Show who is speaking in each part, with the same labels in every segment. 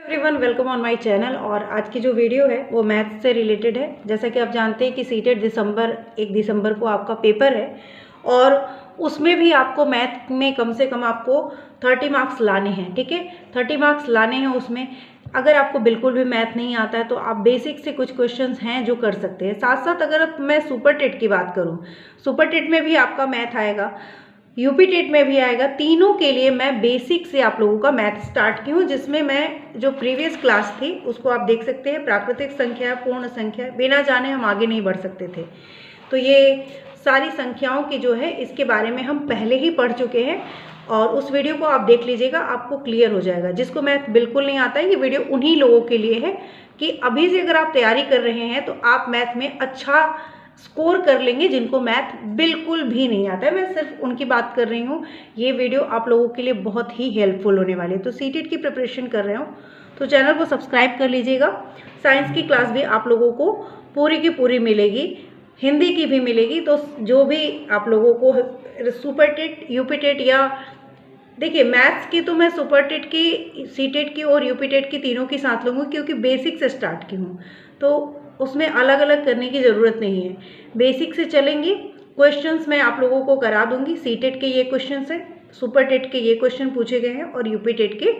Speaker 1: Everyone, welcome on my channel. और आज की जो वीडियो है वो मैथ्स से रिलेटेड है। जैसा कि आप जानते हैं कि सीटेट 1 दिसंबर को आपका पेपर है और उसमें भी आपको मैथ में कम से कम आपको 30 मार्क्स लाने हैं। ठीक है, 30 मार्क्स लाने हैं। उसमें अगर आपको बिल्कुल भी मैथ नहीं आता है तो आप बेसिक से कुछ क्वेश्चंस हैं जो कर सकते हैं। साथ साथ अगर मैं सुपर टेट की बात करूँ, सुपर टेट में भी आपका मैथ आएगा, यूपी टेट में भी आएगा। तीनों के लिए मैं बेसिक से आप लोगों का मैथ स्टार्ट की हूँ, जिसमें मैं जो प्रीवियस क्लास थी उसको आप देख सकते हैं। प्राकृतिक संख्या, पूर्ण संख्या, बिना जाने हम आगे नहीं बढ़ सकते थे। तो ये सारी संख्याओं की जो है इसके बारे में हम पहले ही पढ़ चुके हैं और उस वीडियो को आप देख लीजिएगा, आपको क्लियर हो जाएगा। जिसको मैथ बिल्कुल नहीं आता है, ये वीडियो उन्हीं लोगों के लिए है कि अभी से अगर आप तैयारी कर रहे हैं तो आप मैथ में अच्छा स्कोर कर लेंगे। जिनको मैथ बिल्कुल भी नहीं आता है, मैं सिर्फ उनकी बात कर रही हूँ। ये वीडियो आप लोगों के लिए बहुत ही हेल्पफुल होने वाली है। तो सीटेट की प्रिपरेशन कर रहे हो तो चैनल को सब्सक्राइब कर लीजिएगा। साइंस की क्लास भी आप लोगों को पूरी की पूरी मिलेगी, हिंदी की भी मिलेगी। तो जो भी आप लोगों को सुपर टेट, यूपी टेट, या देखिए मैथ्स की तो मैं सुपर टेट की, सीटेट की और यूपी टेट की तीनों की साथ लूँगी, क्योंकि बेसिक से स्टार्ट की हूँ तो उसमें अलग अलग करने की ज़रूरत नहीं है। बेसिक से चलेंगी। क्वेश्चंस मैं आप लोगों को करा दूंगी। सीटेट के ये क्वेश्चन है, सुपर टेट के ये क्वेश्चन पूछे गए हैं और यूपी टेट के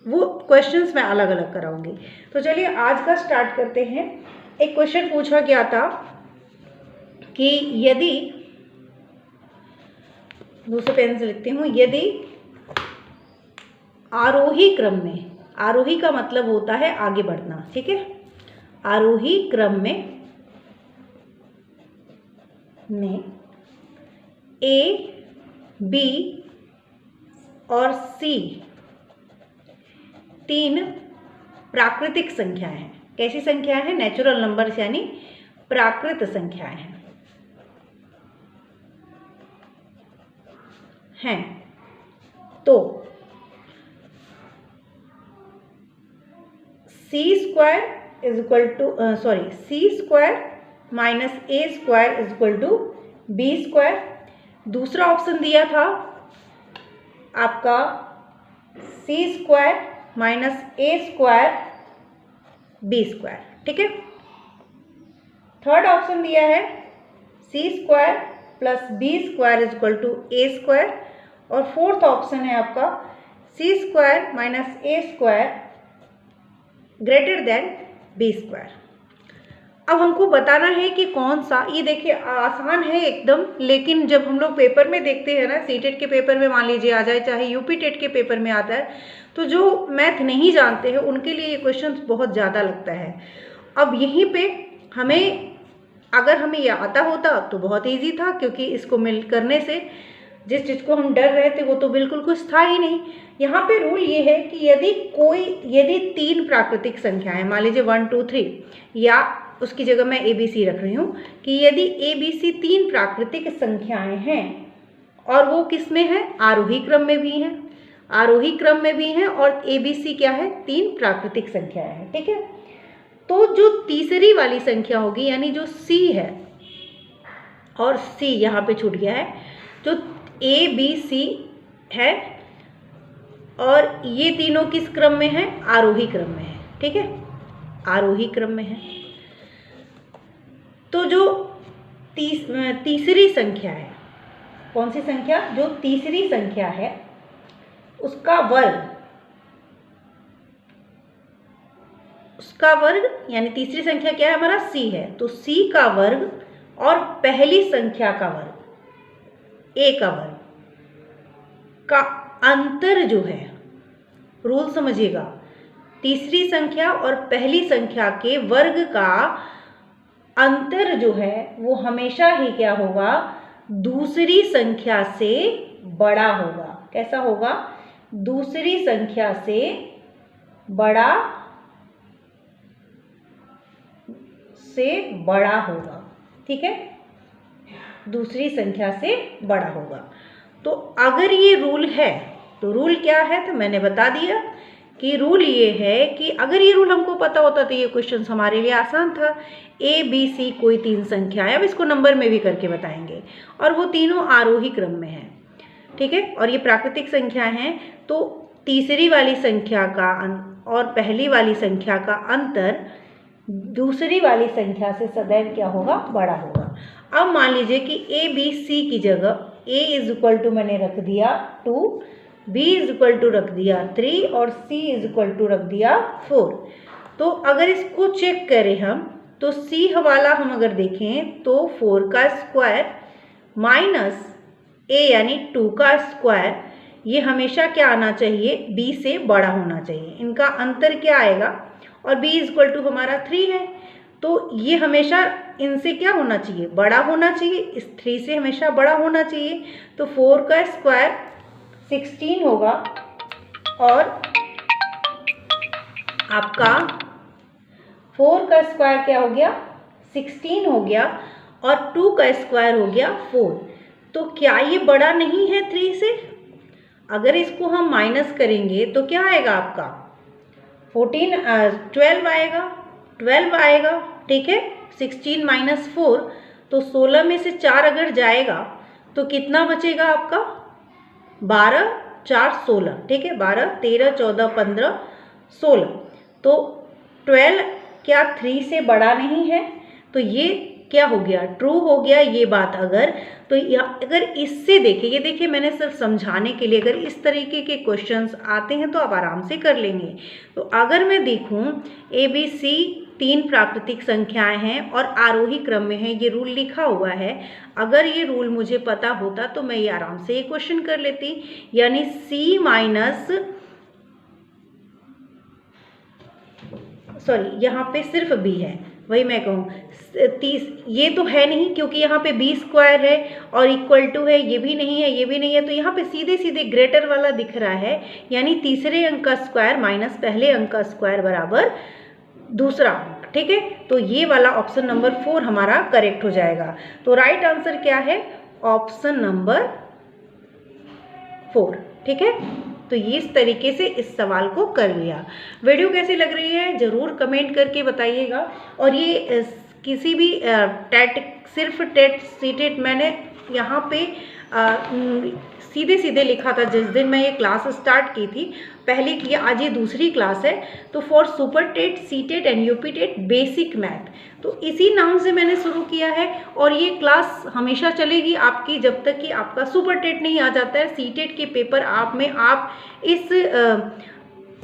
Speaker 1: वो क्वेश्चंस मैं अलग अलग कराऊंगी। तो चलिए आज का स्टार्ट करते हैं। एक क्वेश्चन पूछा गया था कि यदि, दूसरे पेन से लिखती हूँ, यदि आरोही क्रम में, आरोही का मतलब होता है आगे बढ़ना, ठीक है, आरोही क्रम में ए, बी और सी तीन प्राकृतिक संख्याएं हैं। कैसी संख्याएं हैं? नेचुरल नंबर्स, यानी प्राकृत संख्याएं हैं। तो C square minus A square is equal to B square. दूसरा ऑप्शन दिया था आपका C square minus A square B square, ठीक है। थर्ड ऑप्शन दिया है C square plus B square is equal to A square. और फोर्थ ऑप्शन है आपका C square minus A square greater than B square. अब हमको बताना है कि कौन सा, ये देखिए आसान है एकदम, लेकिन जब हम लोग पेपर में देखते हैं ना, सीटेट के पेपर में मान लीजिए आ जाए, चाहे यूपी टेट के पेपर में आता है, तो जो मैथ नहीं जानते हैं उनके लिए ये क्वेश्चन बहुत ज़्यादा लगता है। अब यहीं पे अगर हमें ये आता होता तो बहुत ईजी था, क्योंकि इसको मिल करने से जिस चीज़ को हम डर रहे थे वो तो बिल्कुल कुछ था ही नहीं। यहाँ पे रूल ये है कि यदि तीन प्राकृतिक संख्याएं, मान लीजिए 1 2 3, या उसकी जगह मैं ABC रख रही हूँ, कि यदि ABC तीन प्राकृतिक संख्याएं हैं और वो किस में है? आरोही क्रम में भी हैं, आरोही क्रम में भी हैं, और ABC क्या है? तीन प्राकृतिक संख्याएं हैं, ठीक है। तो जो तीसरी वाली संख्या होगी, यानी जो C है, और C यहाँ पे छूट गया है, जो ABC है, और ये तीनों किस क्रम में है? आरोही क्रम में है, ठीक है, आरोही क्रम में है। तो जो तीसरी संख्या है, कौन सी संख्या? जो तीसरी संख्या है उसका वर्ग, यानी तीसरी संख्या क्या है? हमारा C है, तो C का वर्ग और पहली संख्या का वर्ग, A का वर्ग का अंतर जो है, रूल समझिएगा, तीसरी संख्या और पहली संख्या के वर्ग का अंतर जो है वो हमेशा ही क्या होगा? दूसरी संख्या से बड़ा होगा। कैसा होगा? दूसरी संख्या से बड़ा होगा, ठीक है, दूसरी संख्या से बड़ा होगा। तो अगर ये रूल है तो रूल क्या है? तो मैंने बता दिया कि रूल ये है कि अगर ये रूल हमको पता होता तो ये क्वेश्चन हमारे लिए आसान था। ABC कोई तीन संख्या है, अब इसको नंबर में भी करके बताएंगे, और वो तीनों आरोही क्रम में है, ठीक है, और ये प्राकृतिक संख्या हैं। तो तीसरी वाली संख्या का और पहली वाली संख्या का अंतर दूसरी वाली संख्या से सदैव क्या होगा, बड़ा होगा। अब मान लीजिए कि ए बी सी की जगह a इज इक्वल टू मैंने रख दिया 2, b इज इक्वल टू रख दिया 3 और c इज इक्वल टू रख दिया 4। तो अगर इसको चेक करें हम तो c वाला हम अगर देखें तो 4 का स्क्वायर माइनस a यानी 2 का स्क्वायर, ये हमेशा क्या आना चाहिए, b से बड़ा होना चाहिए। इनका अंतर क्या आएगा, और b इज इक्वल टू हमारा 3 है, तो ये हमेशा इनसे क्या होना चाहिए, बड़ा होना चाहिए, इस 3 से हमेशा बड़ा होना चाहिए। तो 4 का स्क्वायर 16 होगा और आपका 4 का स्क्वायर क्या हो गया, 16 हो गया और 2 का स्क्वायर हो गया 4। तो क्या ये बड़ा नहीं है 3 से? अगर इसको हम माइनस करेंगे तो क्या आएगा आपका 12 आएगा, 12 आएगा, ठीक है। 16 माइनस 4 तो 16 में से 4 अगर जाएगा तो कितना बचेगा आपका, 12, 4, 16, ठीक है। 12, 13, 14, 15, 16। तो 12 क्या 3 से बड़ा नहीं है? तो ये क्या हो गया, ट्रू हो गया ये बात। अगर तो अगर इससे देखिए, ये देखिए मैंने सिर्फ समझाने के लिए, अगर इस तरीके के क्वेश्चंस आते हैं तो आप आराम से कर लेंगे। तो अगर मैं देखूं ए बी सी 3 प्राकृतिक संख्याएं हैं और आरोही क्रम में है, ये रूल लिखा हुआ है। अगर ये रूल मुझे पता होता तो मैं ये आराम से ये क्वेश्चन कर लेती, यानी c माइनस, सॉरी यहाँ पे सिर्फ b है, वही मैं कहूँ 30, ये तो है नहीं क्योंकि यहाँ पे b स्क्वायर है और इक्वल टू है, ये भी नहीं है, ये भी नहीं है। तो यहाँ पे सीधे सीधे ग्रेटर वाला दिख रहा है, यानी तीसरे अंक का स्क्वायर माइनस पहले अंक का स्क्वायर बराबर दूसरा अंक, ठीक है। तो ये वाला ऑप्शन नंबर 4 हमारा करेक्ट हो जाएगा। तो राइट आंसर क्या है, ऑप्शन नंबर 4, ठीक है। तो ये इस तरीके से इस सवाल को कर लिया। वीडियो कैसी लग रही है जरूर कमेंट करके बताइएगा। और ये किसी भी टेट, सिर्फ टेट सीटेट मैंने यहाँ पे सीधे सीधे लिखा था जिस दिन मैं ये क्लास स्टार्ट की थी, पहले की, आज ये दूसरी क्लास है। तो for super TET, C TET and UP TET basic math, तो इसी नाम से मैंने शुरू किया है और ये क्लास हमेशा चलेगी आपकी जब तक कि आपका सुपर टेट नहीं आ जाता है। सी टेट के पेपर आप इस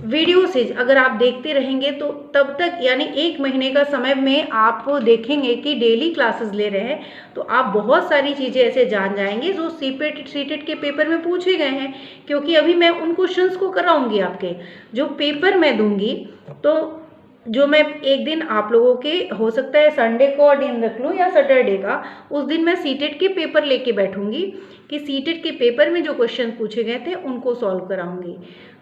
Speaker 1: वीडियो से अगर आप देखते रहेंगे तो तब तक, यानी 1 महीने का समय में आप देखेंगे कि डेली क्लासेस ले रहे हैं, तो आप बहुत सारी चीज़ें ऐसे जान जाएंगे जो सीटेट के पेपर में पूछे गए हैं। क्योंकि अभी मैं उन क्वेश्चंस को कराऊंगी आपके, जो पेपर मैं दूंगी, तो जो मैं एक दिन आप लोगों के, हो सकता है संडे को दिन रख लूँ या सैटरडे का, उस दिन मैं सीटेट के पेपर लेके बैठूंगी कि सीटेट के पेपर में जो क्वेश्चन पूछे गए थे उनको सॉल्व कराऊंगी,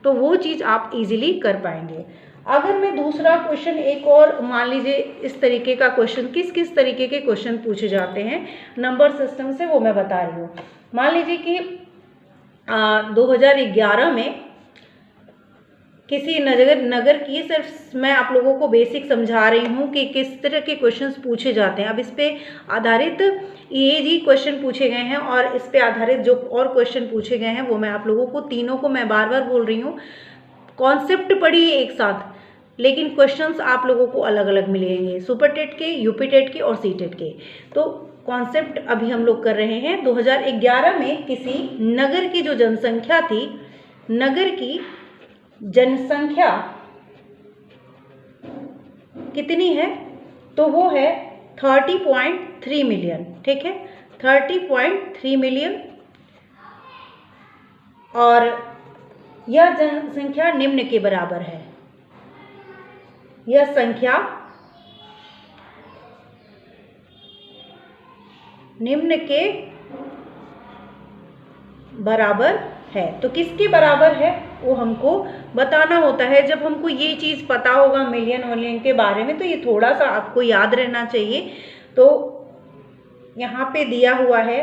Speaker 1: तो वो चीज़ आप इजीली कर पाएंगे। अगर मैं दूसरा क्वेश्चन एक और मान लीजिए, इस तरीके का क्वेश्चन, किस किस तरीके के क्वेश्चन पूछे जाते हैं नंबर सिस्टम से, वो मैं बता रही हूँ। मान लीजिए कि 2011 में किसी नगर की, सिर्फ मैं आप लोगों को बेसिक समझा रही हूँ कि किस तरह के क्वेश्चंस पूछे जाते हैं। अब इस पे आधारित ये जी क्वेश्चन पूछे गए हैं और इस पे आधारित जो और क्वेश्चन पूछे गए हैं वो मैं आप लोगों को, तीनों को मैं बार बार बोल रही हूँ, कॉन्सेप्ट पढ़िए एक साथ, लेकिन क्वेश्चंस आप लोगों को अलग अलग मिलेंगे, सुपर टेट के, यूपी टेट के और सी टेट के। तो कॉन्सेप्ट अभी हम लोग कर रहे हैं। 2011 में किसी नगर की जो जनसंख्या थी, नगर की जनसंख्या कितनी है, तो वो है 30.3 मिलियन, ठीक है, 30.3 मिलियन। और यह जनसंख्या निम्न के बराबर है, यह संख्या निम्न के बराबर है। तो किसके बराबर है वो हमको बताना होता है। जब हमको ये चीज़ पता होगा मिलियन के बारे में, तो ये थोड़ा सा आपको याद रहना चाहिए। तो यहाँ पे दिया हुआ है,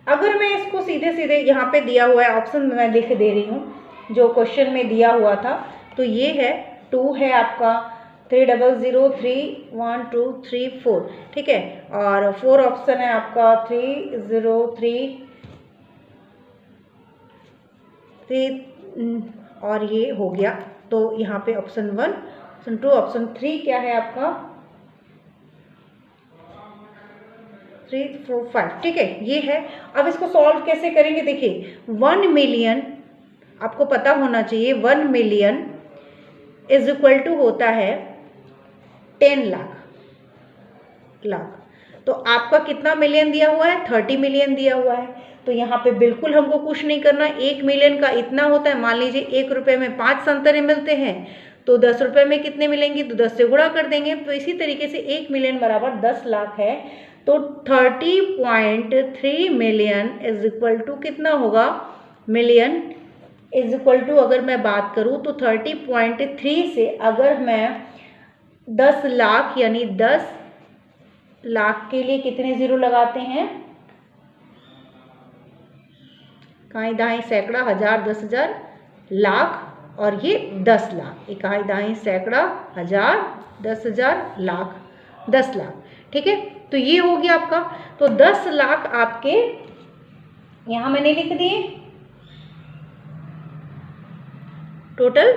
Speaker 1: अगर मैं इसको सीधे सीधे यहाँ पे दिया हुआ है ऑप्शन मैं लिख दे रही हूँ जो क्वेश्चन में दिया हुआ था, तो ये है 2 है आपका, 300 3 1 2 3 4, ठीक है। और 4 ऑप्शन है आपका 303 3, और ये हो गया तो यहाँ पे ऑप्शन 1, ऑप्शन 2, ऑप्शन 3 क्या है आपका 3, 4, 5। ठीक है, ये है। अब इसको सॉल्व कैसे करेंगे, देखिए 1 मिलियन आपको पता होना चाहिए, 1 मिलियन इज इक्वल टू होता है 10 लाख। तो आपका कितना मिलियन दिया हुआ है, 30 मिलियन दिया हुआ है। तो यहाँ पे बिल्कुल हमको कुछ नहीं करना, 1 मिलियन का इतना होता है, मान लीजिए 1 रुपये में 5 संतरे मिलते हैं, तो 10 रुपये में कितने मिलेंगे, तो 10 से गुणा कर देंगे। तो इसी तरीके से 1 मिलियन बराबर 10 लाख है, तो 30.3 मिलियन इज इक्वल टू कितना होगा, मिलियन इज इक्वल टू, अगर मैं बात करूँ तो 30.3 से अगर मैं 10 लाख यानी 10 लाख के लिए कितने जीरो लगाते हैं, काई दाई सैकड़ा, हजार, 10,000, लाख, और ये 10 लाख, इकाई दाई सैकड़ा, हजार, 10,000, लाख, 10 लाख। ठीक है, तो ये हो गया आपका। तो 10 लाख आपके यहां मैंने लिख दिए, टोटल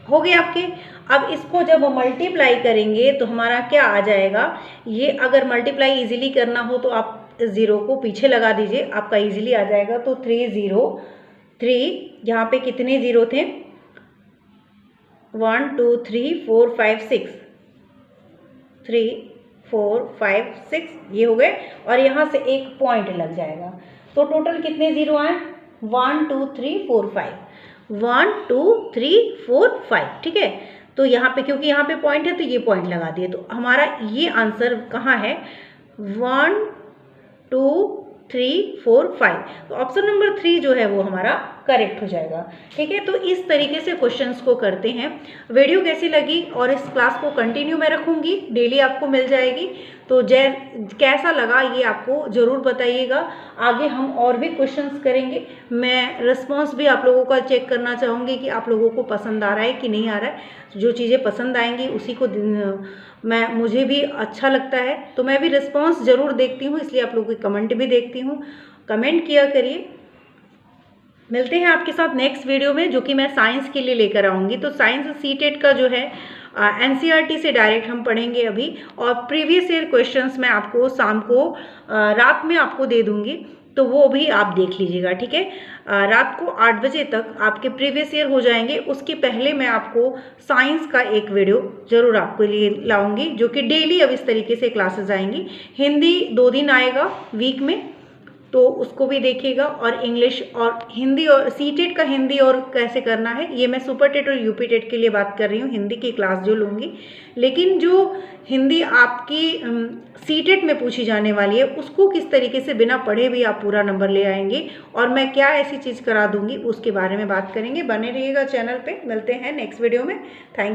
Speaker 1: हो गए आपके। अब इसको जब मल्टीप्लाई करेंगे तो हमारा क्या आ जाएगा, ये अगर मल्टीप्लाई इजीली करना हो तो आप ज़ीरो को पीछे लगा दीजिए, आपका इजीली आ जाएगा। तो 303, यहाँ पे कितने ज़ीरो थे, 1 2 3 4 5 6, 3 4 5 6 ये हो गए, और यहाँ से एक पॉइंट लग जाएगा। तो टोटल कितने ज़ीरो आए, 1 2 3 4 5, 1 2 3 4 5। ठीक है, तो यहाँ पे क्योंकि यहाँ पे पॉइंट है तो ये पॉइंट लगा दिए, तो हमारा ये आंसर कहाँ है, 1 2 3 4 5। तो ऑप्शन नंबर 3 जो है वो हमारा करेक्ट हो जाएगा। ठीक है, तो इस तरीके से क्वेश्चंस को करते हैं। वीडियो कैसी लगी, और इस क्लास को कंटिन्यू मैं रखूँगी, डेली आपको मिल जाएगी। तो कैसा लगा ये आपको ज़रूर बताइएगा। आगे हम और भी क्वेश्चंस करेंगे, मैं रिस्पॉन्स भी आप लोगों का चेक करना चाहूँगी कि आप लोगों को पसंद आ रहा है कि नहीं आ रहा है। जो चीज़ें पसंद आएंगी उसी को मुझे भी अच्छा लगता है, तो मैं भी रिस्पॉन्स ज़रूर देखती हूँ, इसलिए आप लोगों के कमेंट भी देखती हूँ। कमेंट किया करिए। मिलते हैं आपके साथ नेक्स्ट वीडियो में, जो कि मैं साइंस के लिए लेकर आऊँगी। तो साइंस सीटेट का जो है एनसीईआरटी से डायरेक्ट हम पढ़ेंगे अभी, और प्रीवियस ईयर क्वेश्चंस मैं आपको शाम को रात में आपको दे दूँगी, तो वो भी आप देख लीजिएगा। ठीक है, रात को 8 बजे तक आपके प्रीवियस ईयर हो जाएंगे। उसके पहले मैं आपको साइंस का एक वीडियो ज़रूर आपको लिए लाऊंगी, जो कि डेली अब इस तरीके से क्लासेस आएंगी। हिंदी 2 दिन आएगा वीक में, तो उसको भी देखिएगा, और इंग्लिश और हिंदी, और सीटेट का हिंदी और कैसे करना है ये मैं सुपर टेट और यूपी टेट के लिए बात कर रही हूँ, हिंदी की क्लास जो लूँगी। लेकिन जो हिंदी आपकी सीटेट में पूछी जाने वाली है, उसको किस तरीके से बिना पढ़े भी आप पूरा नंबर ले आएंगे, और मैं क्या ऐसी चीज़ करा दूँगी उसके बारे में बात करेंगे। बने रहिएगा चैनल पे। मिलते हैं नेक्स्ट वीडियो में। Thank you.